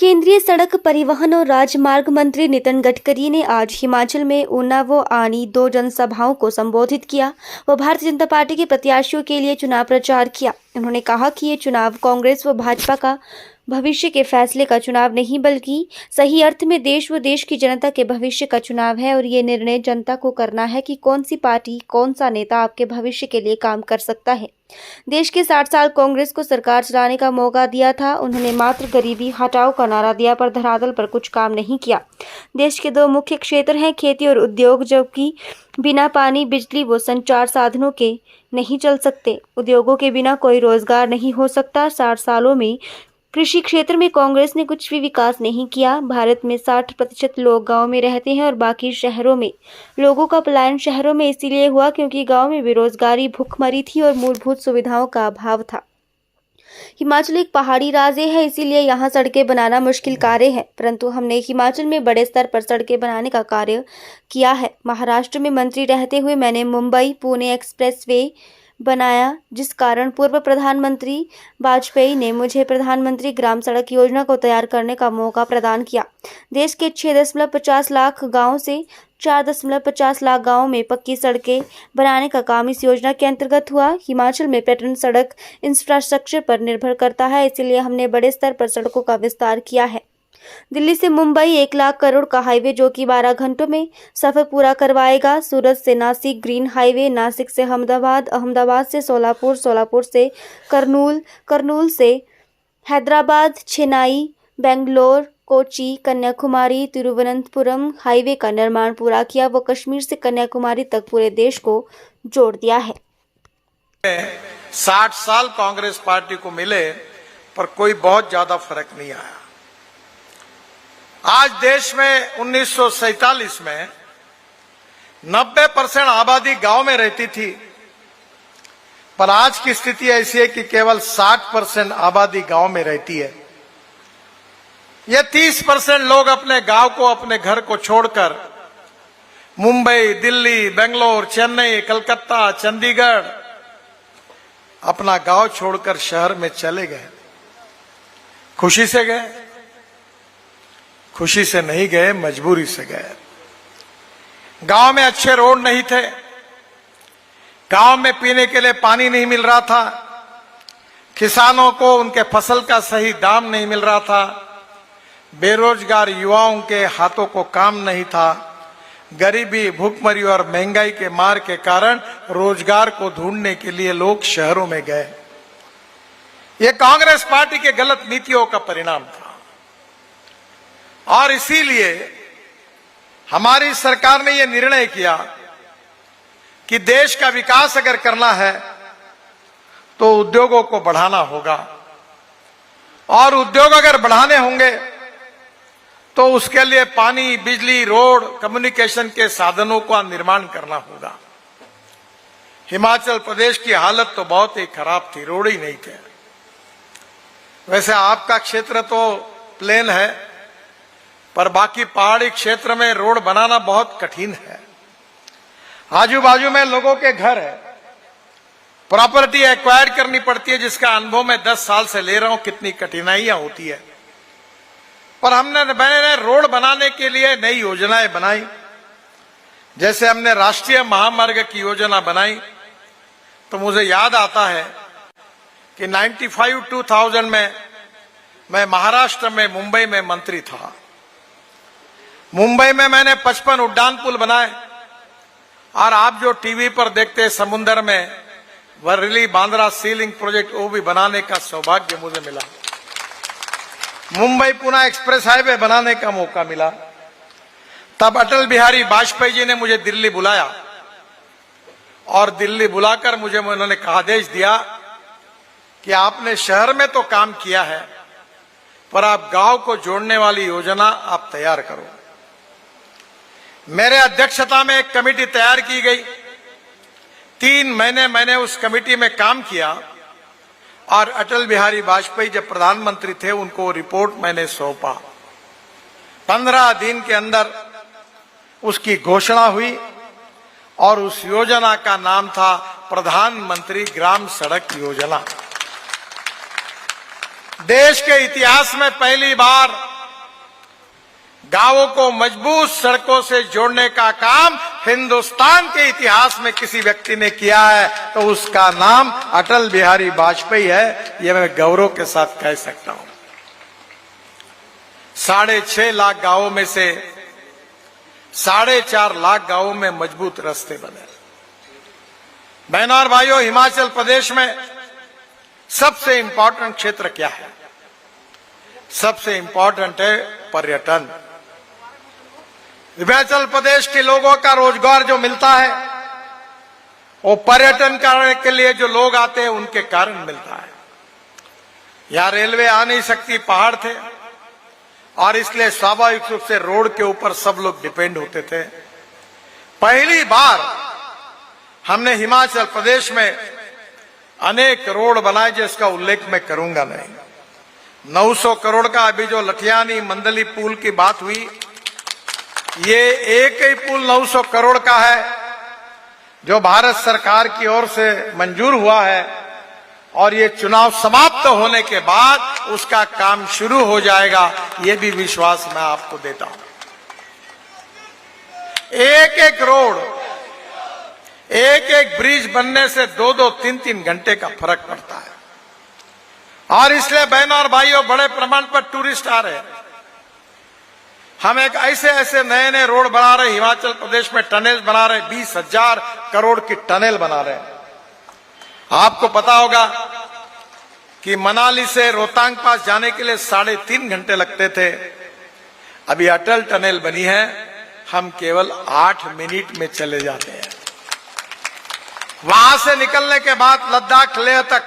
केंद्रीय सड़क परिवहन और राजमार्ग मंत्री नितिन गडकरी ने आज हिमाचल में ऊना व आनी 2 जनसभाओं को संबोधित किया व भारतीय जनता पार्टी के प्रत्याशियों के लिए चुनाव प्रचार किया। उन्होंने कहा कि ये चुनाव कांग्रेस व भाजपा का भविष्य के फैसले का चुनाव नहीं बल्कि सही अर्थ में देश व देश की जनता के भविष्य का चुनाव है और ये निर्णय जनता को करना है कि कौन सी पार्टी, कौन सा नेता आपके भविष्य के लिए काम कर सकता है। देश के 60 साल कांग्रेस को सरकार चलाने का मौका दिया था। उन्होंने मात्र गरीबी हटाओ का नारा दिया पर धरातल पर कुछ काम नहीं किया। देश के 2 मुख्य क्षेत्र हैं खेती और उद्योग, जबकि बिना पानी, बिजली व संचार साधनों के नहीं चल सकते। उद्योगों के बिना कोई रोजगार नहीं हो सकता। 60 सालों में कृषि क्षेत्र में कांग्रेस ने कुछ भी विकास नहीं किया। भारत में 60% लोग गांव में रहते हैं और बाकी शहरों में। लोगों का पलायन शहरों में इसीलिए हुआ क्योंकि गांव में बेरोजगारी, भूखमरी थी और मूलभूत सुविधाओं का अभाव था। हिमाचल एक पहाड़ी राज्य है, इसीलिए यहाँ सड़कें बनाना मुश्किल कार्य है, परंतु हमने हिमाचल में बड़े स्तर पर सड़कें बनाने का कार्य किया है। महाराष्ट्र में मंत्री रहते हुए मैंने मुंबई पुणे एक्सप्रेसवे बनाया, जिस कारण पूर्व प्रधानमंत्री वाजपेयी ने मुझे प्रधानमंत्री ग्राम सड़क योजना को तैयार करने का मौका प्रदान किया। देश के 6.50 लाख गांव से 4.50 लाख गांवों में पक्की सड़कें बनाने का काम इस योजना के अंतर्गत हुआ। हिमाचल में पर्यटन सड़क इंफ्रास्ट्रक्चर पर निर्भर करता है, इसलिए हमने बड़े स्तर पर सड़कों का विस्तार किया है। दिल्ली से मुंबई 1 लाख करोड़ का हाईवे जो कि 12 घंटों में सफर पूरा करवाएगा। सूरत से नासिक ग्रीन हाईवे, नासिक से अहमदाबाद, अहमदाबाद से सोलापुर, सोलापुर से कर्नूल, कर्नूल से हैदराबाद, चेन्नई, बेंगलोर, कोची, कन्याकुमारी, तिरुवनंतपुरम हाईवे का निर्माण पूरा किया व कश्मीर से कन्याकुमारी तक पूरे देश को जोड़ दिया है। 60 साल कांग्रेस पार्टी को मिले पर कोई बहुत ज्यादा फर्क नहीं आया। आज देश में 1947 में 90% आबादी गांव में रहती थी, पर आज की स्थिति ऐसी है कि केवल 60% आबादी गांव में रहती है। ये 30% लोग अपने गांव को, अपने घर को छोड़कर मुंबई, दिल्ली, बेंगलोर, चेन्नई, कलकत्ता, चंडीगढ़ अपना गांव छोड़कर शहर में चले गए। खुशी से गए? खुशी से नहीं गए, मजबूरी से गए। गांव में अच्छे रोड नहीं थे, गांव में पीने के लिए पानी नहीं मिल रहा था, किसानों को उनके फसल का सही दाम नहीं मिल रहा था, बेरोजगार युवाओं के हाथों को काम नहीं था। गरीबी, भूखमरी और महंगाई के मार के कारण रोजगार को ढूंढने के लिए लोग शहरों में गए। यह कांग्रेस पार्टी के गलत नीतियों का परिणाम था और इसीलिए हमारी सरकार ने यह निर्णय किया कि देश का विकास अगर करना है तो उद्योगों को बढ़ाना होगा और उद्योग अगर बढ़ाने होंगे तो उसके लिए पानी, बिजली, रोड, कम्युनिकेशन के साधनों का निर्माण करना होगा। हिमाचल प्रदेश की हालत तो बहुत ही खराब थी, रोड ही नहीं थे। वैसे आपका क्षेत्र तो प्लेन है, पर बाकी पहाड़ी क्षेत्र में रोड बनाना बहुत कठिन है। आजू बाजू में लोगों के घर है, प्रॉपर्टी एक्वायर करनी पड़ती है, जिसका अनुभव मैं 10 साल से ले रहा हूं, कितनी कठिनाइयां होती है। पर मैंने रोड बनाने के लिए नई योजनाएं बनाई। जैसे हमने राष्ट्रीय महामार्ग की योजना बनाई, तो मुझे याद आता है कि 95-2000 में मैं महाराष्ट्र में मुंबई में मंत्री था। मुंबई में मैंने 55 उड्डान पुल बनाए और आप जो टीवी पर देखते हैं समुद्र में वर्ली बांद्रा सीलिंग प्रोजेक्ट, वो भी बनाने का सौभाग्य मुझे मिला। मुंबई पुणे एक्सप्रेस हाईवे बनाने का मौका मिला। तब अटल बिहारी वाजपेयी जी ने मुझे दिल्ली बुलाया और दिल्ली बुलाकर मुझे उन्होंने आदेश दिया कि आपने शहर में तो काम किया है, पर आप गांव को जोड़ने वाली योजना आप तैयार करो। मेरे अध्यक्षता में एक कमेटी तैयार की गई। 3 महीने मैंने उस कमेटी में काम किया और अटल बिहारी वाजपेयी जब प्रधानमंत्री थे उनको रिपोर्ट मैंने सौंपा। 15 दिन के अंदर उसकी घोषणा हुई और उस योजना का नाम था प्रधानमंत्री ग्राम सड़क योजना। देश के इतिहास में पहली बार गांवों को मजबूत सड़कों से जोड़ने का काम हिंदुस्तान के इतिहास में किसी व्यक्ति ने किया है तो उसका नाम अटल बिहारी वाजपेयी है। यह मैं गौरव के साथ कह सकता हूं। 6.5 लाख गांवों में से 4.5 लाख गांवों में मजबूत रास्ते बने। बहनों और भाइयों, हिमाचल प्रदेश में सबसे इंपॉर्टेंट क्षेत्र क्या है? सबसे इंपॉर्टेंट है पर्यटन। हिमाचल प्रदेश के लोगों का रोजगार जो मिलता है वो पर्यटन करने के लिए जो लोग आते हैं उनके कारण मिलता है। यहां रेलवे आ नहीं सकती, पहाड़ थे, और इसलिए स्वाभाविक रूप से रोड के ऊपर सब लोग डिपेंड होते थे। पहली बार हमने हिमाचल प्रदेश में अनेक रोड बनाए जिसका उल्लेख मैं करूंगा नहीं। 900 करोड़ का अभी जो लठियानी मंदली पुल की बात हुई, ये एक ही पुल 900 करोड़ का है जो भारत सरकार की ओर से मंजूर हुआ है, और ये चुनाव समाप्त होने के बाद उसका काम शुरू हो जाएगा, ये भी विश्वास मैं आपको देता हूं। एक एक रोड, एक एक ब्रिज बनने से 2-2, 3-3 घंटे का फर्क पड़ता है। और इसलिए बहनों और भाइयों, बड़े प्रमाण पर टूरिस्ट आ रहे हैं। हम एक ऐसे नए नए रोड बना रहे, हिमाचल प्रदेश में टनल बना रहे, 20,000 करोड़ की टनल बना रहे हैं। आपको पता होगा कि मनाली से रोहतांग पास जाने के लिए 3.5 घंटे लगते थे। अभी अटल टनल बनी है, हम केवल 8 मिनट में चले जाते हैं। वहां से निकलने के बाद लद्दाख लेह तक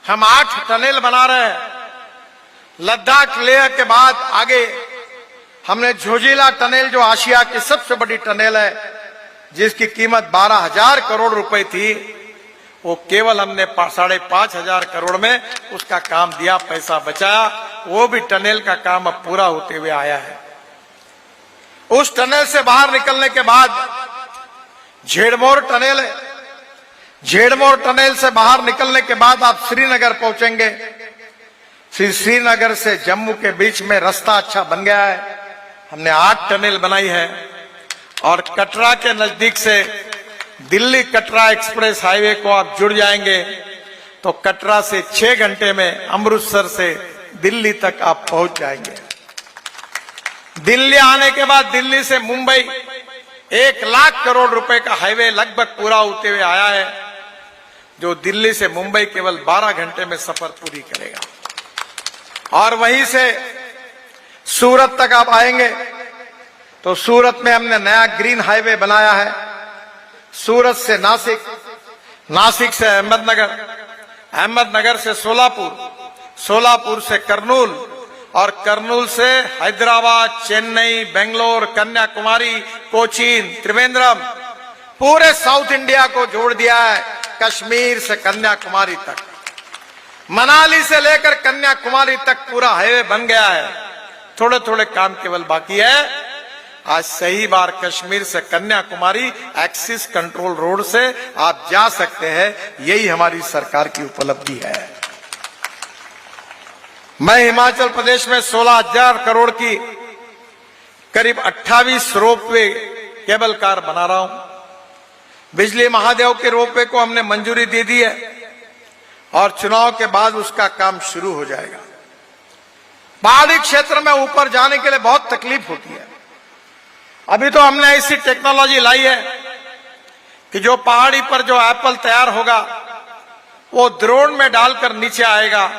हम 8 टनल बना रहे हैं। लद्दाख लेह के बाद आगे हमने झोजिला टनल, जो आशिया की सबसे बड़ी टनल है, जिसकी कीमत 12,000 करोड़ रुपए थी, वो केवल हमने 5,500 करोड़ में उसका काम दिया, पैसा बचाया। वो भी टनल का काम अब पूरा होते हुए आया है। उस टनल से बाहर निकलने के बाद झेड़मोर टनल है। झेड़मोर टनल से बाहर निकलने के बाद आप श्रीनगर पहुंचेंगे। फिर श्रीनगर से जम्मू के बीच में रास्ता अच्छा बन गया है, हमने 8 टनल बनाई है। और कटरा के नजदीक से दिल्ली कटरा एक्सप्रेस हाईवे को आप जुड़ जाएंगे तो कटरा से 6 घंटे में अमृतसर से दिल्ली तक आप पहुंच जाएंगे। दिल्ली आने के बाद दिल्ली से मुंबई 1 लाख करोड़ रुपए का हाईवे लगभग पूरा होते हुए आया है, जो दिल्ली से मुंबई केवल 12 घंटे में सफर पूरी करेगा। और वहीं से सूरत तक आप आएंगे तो सूरत में हमने नया ग्रीन हाईवे बनाया है। सूरत से नासिक, नासिक से अहमदनगर, अहमदनगर से सोलापुर, सोलापुर से करनूल, और करनूल से हैदराबाद, चेन्नई, बेंगलोर, कन्याकुमारी, कोचीन, त्रिवेंद्रम, पूरे साउथ इंडिया को जोड़ दिया है। कश्मीर से कन्याकुमारी तक, मनाली से लेकर कन्याकुमारी तक पूरा हाईवे बन गया है। थोड़े थोड़े काम केवल बाकी है। आज सही बार कश्मीर से कन्याकुमारी एक्सिस कंट्रोल रोड से आप जा सकते हैं। यही हमारी सरकार की उपलब्धि है। मैं हिमाचल प्रदेश में 16,000 करोड़ की करीब 28 रोपवे केबल कार बना रहा हूं। बिजली महादेव के रोपवे को हमने मंजूरी दे दी है और चुनाव के बाद उसका काम शुरू हो जाएगा। पहाड़ी क्षेत्र में ऊपर जाने के लिए बहुत तकलीफ होती है। अभी तो हमने ऐसी टेक्नोलॉजी लाई है कि जो पहाड़ी पर जो एप्पल तैयार होगा वो ड्रोन में डालकर नीचे आएगा,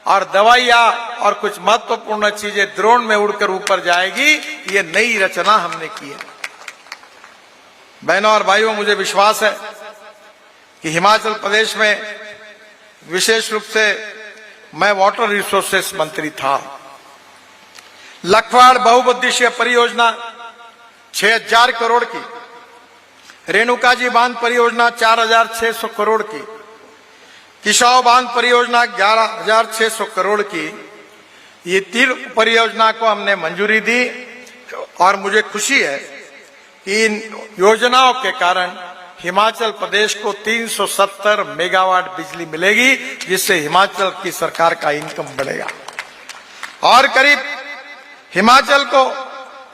और दवाइयां और कुछ महत्वपूर्ण चीजें ड्रोन में उड़कर ऊपर जाएगी। ये नई रचना हमने की है। बहनों और भाइयों, मुझे विश्वास है कि हिमाचल प्रदेश में विशेष रूप से मैं वाटर रिसोर्सेस मंत्री था। लखवाड़ बहुउद्देशीय परियोजना 6,000 करोड़ की, रेणुका जी बांध परियोजना 4,600 करोड़ की, किशाव बांध परियोजना 11,600 करोड़ की, ये 3 परियोजना को हमने मंजूरी दी। और मुझे खुशी है कि इन योजनाओं के कारण हिमाचल प्रदेश को 370 मेगावाट बिजली मिलेगी, जिससे हिमाचल की सरकार का इनकम बढ़ेगा। और करीब हिमाचल को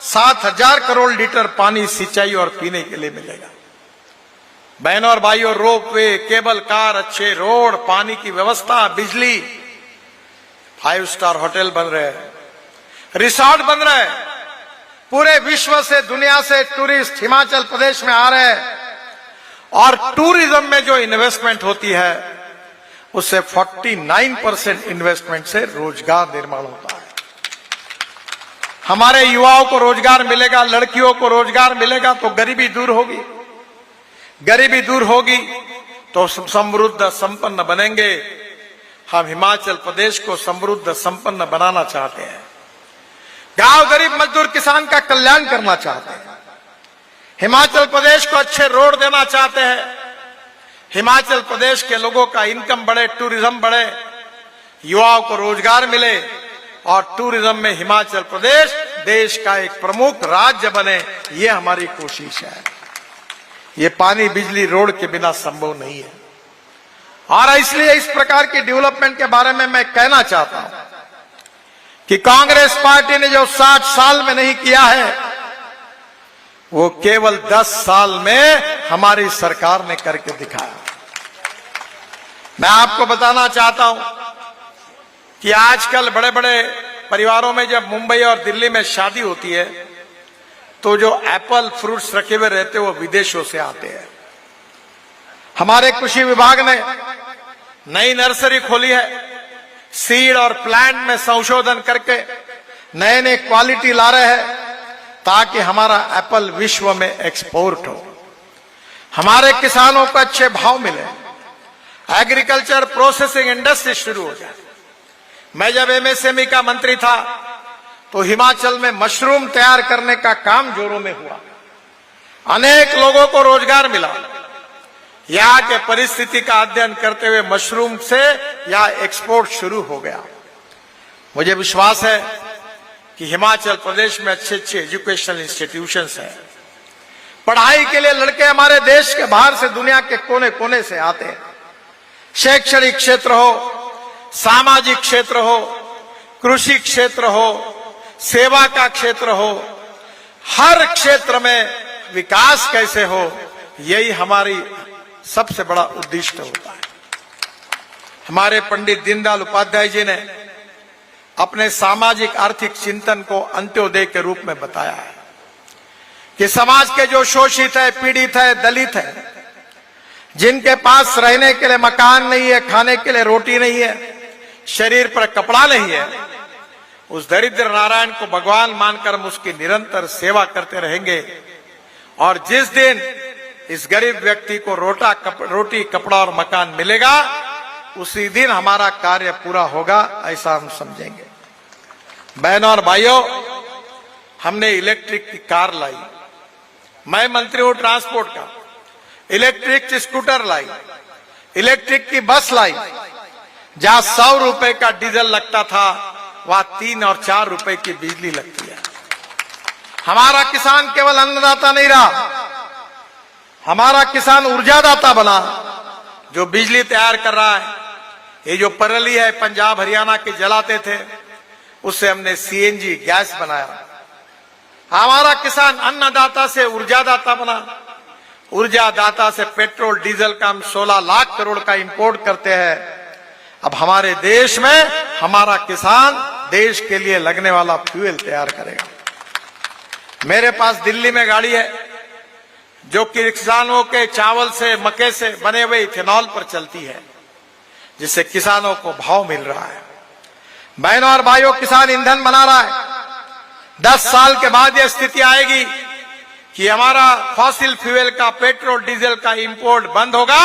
7,000 करोड़ लीटर पानी सिंचाई और पीने के लिए मिलेगा। बहनों और भाइयों, रोपवे, केबल कार, अच्छे रोड, पानी की व्यवस्था, बिजली, 5 स्टार होटल बन रहे हैं, रिसोर्ट बन रहे हैं। पूरे विश्व से, दुनिया से टूरिस्ट हिमाचल प्रदेश में आ रहे हैं और टूरिज्म में जो इन्वेस्टमेंट होती है उससे 49% इन्वेस्टमेंट से रोजगार निर्माण होता है। हमारे युवाओं को रोजगार मिलेगा, लड़कियों को रोजगार मिलेगा तो गरीबी दूर होगी। गरीबी दूर होगी तो समृद्ध संपन्न बनेंगे। हम हिमाचल प्रदेश को समृद्ध संपन्न बनाना चाहते हैं। गांव गरीब मजदूर किसान का कल्याण करना चाहते हैं। हिमाचल प्रदेश को अच्छे रोड देना चाहते हैं। हिमाचल प्रदेश के लोगों का इनकम बढ़े, टूरिज्म बढ़े, युवाओं को रोजगार मिले और टूरिज्म में हिमाचल प्रदेश देश का एक प्रमुख राज्य बने, ये हमारी कोशिश है। ये पानी, बिजली, रोड के बिना संभव नहीं है और इसलिए इस प्रकार की डेवलपमेंट के बारे में मैं कहना चाहता हूं कि कांग्रेस पार्टी ने जो 60 साल में नहीं किया है वो केवल 10 साल में हमारी सरकार ने करके दिखाया। मैं आपको बताना चाहता हूं कि आजकल बड़े बड़े परिवारों में जब मुंबई और दिल्ली में शादी होती है तो जो एप्पल फ्रूट्स रखे हुए रहते हैं वो विदेशों से आते हैं। हमारे कृषि विभाग ने नई नर्सरी खोली है, सीड और प्लांट में संशोधन करके नए नए क्वालिटी ला रहे हैं ताकि हमारा एप्पल विश्व में एक्सपोर्ट हो, हमारे किसानों को अच्छे भाव मिले, एग्रीकल्चर प्रोसेसिंग इंडस्ट्री शुरू हो जाए। मैं जब एमएसएमई का मंत्री था तो हिमाचल में मशरूम तैयार करने का काम जोरों में हुआ। अनेक लोगों को रोजगार मिला। यहाँ के परिस्थिति का अध्ययन करते हुए मशरूम से यहाँ एक्सपोर्ट शुरू हो गया। मुझे विश्वास है कि हिमाचल प्रदेश में अच्छे अच्छे एजुकेशनल इंस्टीट्यूशंस हैं। पढ़ाई के लिए लड़के हमारे देश के बाहर से, दुनिया के कोने कोने से आते हैं। शैक्षणिक क्षेत्र हो, सामाजिक क्षेत्र हो, कृषि क्षेत्र हो, सेवा का क्षेत्र हो, हर क्षेत्र में विकास कैसे हो, यही हमारी सबसे बड़ा उद्देश्य होता है। हमारे पंडित दीनदयाल उपाध्याय जी ने अपने सामाजिक आर्थिक चिंतन को अंत्योदय के रूप में बताया है कि समाज के जो शोषित है, पीड़ित है, दलित है, जिनके पास रहने के लिए मकान नहीं है, खाने के लिए रोटी नहीं है, शरीर पर कपड़ा नहीं है, उस दरिद्र नारायण को भगवान मानकर हम उसकी निरंतर सेवा करते रहेंगे। और जिस दिन इस गरीब व्यक्ति को रोटी, कपड़ा और मकान मिलेगा, उसी दिन हमारा कार्य पूरा होगा, ऐसा हम समझेंगे। बहनों और भाइयों, हमने इलेक्ट्रिक की कार लाई, मैं मंत्री हूं ट्रांसपोर्ट का, इलेक्ट्रिक स्कूटर लाई, इलेक्ट्रिक की बस लाई। जहां 100 रुपए का डीजल लगता था वहां 3 और 4 रुपए की बिजली लगती है। हमारा किसान केवल अन्नदाता नहीं रहा, हमारा किसान ऊर्जादाता बना, जो बिजली तैयार कर रहा है। ये जो पराली है पंजाब हरियाणा के जलाते थे, उससे हमने सीएनजी गैस बनाया। हमारा किसान अन्नदाता से ऊर्जादाता बना, ऊर्जादाता से पेट्रोल डीजल का हम 16 लाख करोड़ का इंपोर्ट करते हैं। अब हमारे देश में हमारा किसान देश के लिए लगने वाला फ्यूल तैयार करेगा। मेरे पास दिल्ली में गाड़ी है जो कि किसानों के चावल से, मक्के से बने हुए इथेनॉल पर चलती है, जिससे किसानों को भाव मिल रहा है। बहनों और भाइयों, किसान ईंधन बना रहा है। 10 साल के बाद यह स्थिति आएगी कि हमारा फॉसिल फ्यूल का, पेट्रोल डीजल का इंपोर्ट बंद होगा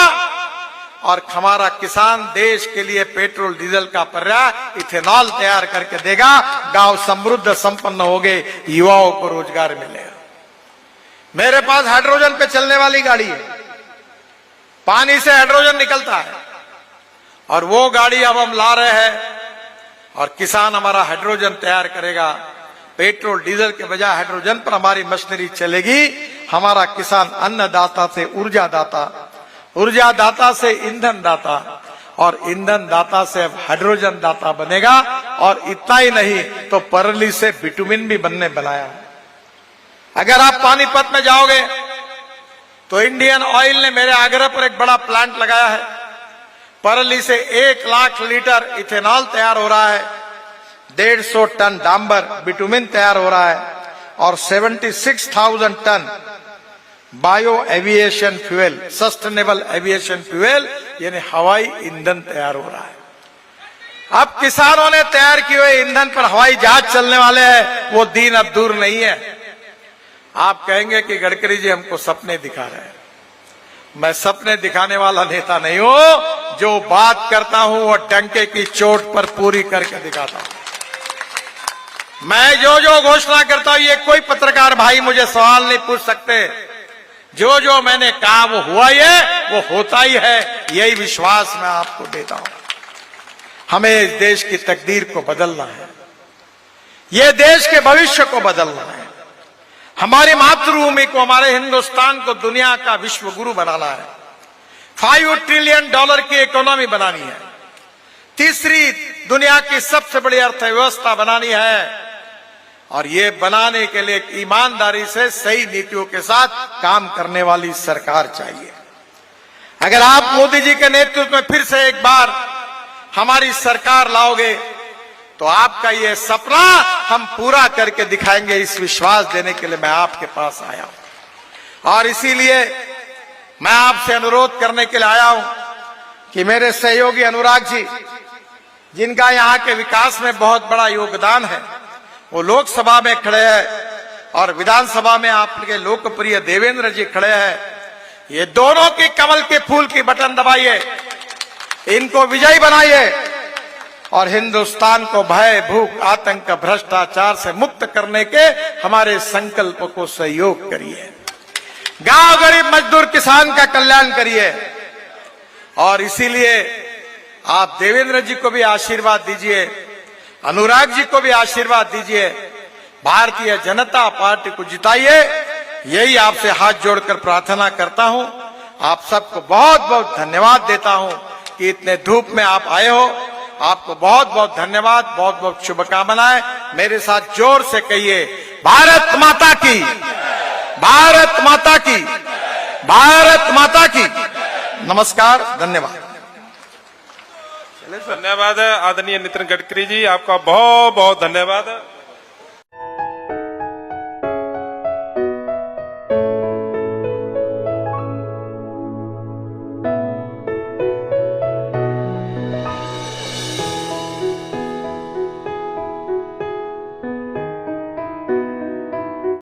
और हमारा किसान देश के लिए पेट्रोल डीजल का पर्याय इथेनॉल तैयार करके देगा। गांव समृद्ध संपन्न हो गए, युवाओं को रोजगार मिलेगा। मेरे पास हाइड्रोजन पे चलने वाली गाड़ी है, पानी से हाइड्रोजन निकलता है और वो गाड़ी अब हम ला रहे हैं और किसान हमारा हाइड्रोजन तैयार करेगा। पेट्रोल डीजल के बजाय हाइड्रोजन पर हमारी मशीनरी चलेगी। हमारा किसान अन्नदाता से ऊर्जादाता, ऊर्जादाता से ईंधन दाता और ईंधन दाता से हाइड्रोजन दाता बनेगा और इतना ही नहीं तो परली से बिटुमिन भी बनाया। अगर आप पानीपत में जाओगे तो इंडियन ऑयल ने मेरे आग्रह पर एक बड़ा प्लांट लगाया है। परली से 1 लाख लीटर इथेनॉल तैयार हो रहा है, 150 टन डांबर बिटुमिन तैयार हो रहा है और 76,000 ton bio aviation fuel, sustainable aviation fuel यानी हवाई ईंधन तैयार हो रहा है। अब किसानों ने तैयार किए हुए ईंधन पर हवाई जहाज चलने वाले हैं, वो दिन अब दूर नहीं है। आप कहेंगे कि गडकरी जी हमको सपने दिखा रहे हैं। मैं सपने दिखाने वाला नेता नहीं हूं, जो बात करता हूं वो डंके की चोट पर पूरी करके दिखाता हूं। मैं जो घोषणा करता हूं, ये कोई पत्रकार भाई मुझे सवाल नहीं पूछ सकते। जो मैंने कहा वो हुआ ही है, वो होता ही है, यही विश्वास मैं आपको देता हूं। हमें इस देश की तकदीर को बदलना है, ये देश के भविष्य को बदलना है, हमारी मातृभूमि को, हमारे हिंदुस्तान को दुनिया का विश्व गुरु बनाना है, $5 ट्रिलियन की इकोनॉमी बनानी है, तीसरी दुनिया की सबसे बड़ी अर्थव्यवस्था बनानी है। और ये बनाने के लिए ईमानदारी से सही नीतियों के साथ काम करने वाली सरकार चाहिए। अगर आप मोदी जी के नेतृत्व में फिर से एक बार हमारी सरकार लाओगे तो आपका ये सपना हम पूरा करके दिखाएंगे, इस विश्वास देने के लिए मैं आपके पास आया हूं। और इसीलिए मैं आपसे अनुरोध करने के लिए आया हूं कि मेरे सहयोगी अनुराग जी, जिनका यहां के विकास में बहुत बड़ा योगदान है, वो लोकसभा में खड़े हैं और विधानसभा में आपके लोकप्रिय देवेंद्र जी खड़े हैं। ये दोनों की कमल के फूल की बटन दबाइए, इनको विजयी बनाइए और हिंदुस्तान को भय, भूख, आतंक, भ्रष्टाचार से मुक्त करने के हमारे संकल्प को सहयोग करिए। गांव गरीब मजदूर किसान का कल्याण करिए। और इसीलिए आप देवेंद्र जी को भी आशीर्वाद दीजिए, अनुराग जी को भी आशीर्वाद दीजिए, भारतीय जनता पार्टी को जिताइए। यही आपसे हाथ जोड़कर प्रार्थना करता हूं। आप सबको बहुत बहुत धन्यवाद देता हूं कि इतने धूप में आप आए हो। आपको बहुत बहुत धन्यवाद, बहुत बहुत शुभकामनाएं। मेरे साथ जोर से कहिए, भारत माता की, भारत माता की, भारत माता की। नमस्कार, धन्यवाद। धन्यवाद आदरणीय नितिन गडकरी जी, आपका बहुत बहुत धन्यवाद।